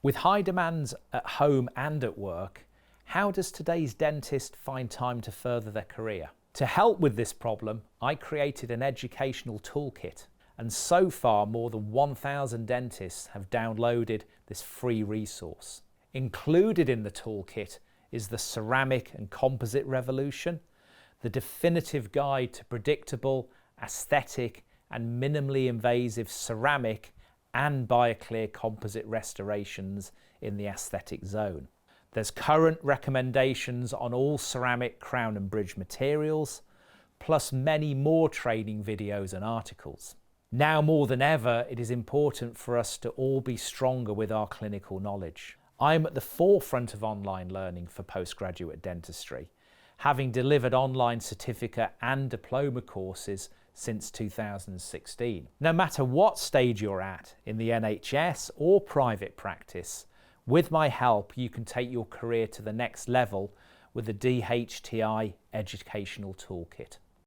With high demands at home and at work, how does today's dentist find time to further their career? To help with this problem, I created an educational toolkit, and so far more than 1,000 dentists have downloaded this free resource. Included in the toolkit is the ceramic and composite revolution, the definitive guide to predictable, aesthetic and minimally invasive ceramic and BioClear composite restorations in the aesthetic zone. There's current recommendations on all ceramic crown and bridge materials, plus many more training videos and articles. Now more than ever, it is important for us to all be stronger with our clinical knowledge. I'm at the forefront of online learning for postgraduate dentistry, having delivered online certificate and diploma courses since 2016. No matter what stage you're at in the NHS or private practice, with my help you can take your career to the next level with the DHTI Educational Toolkit.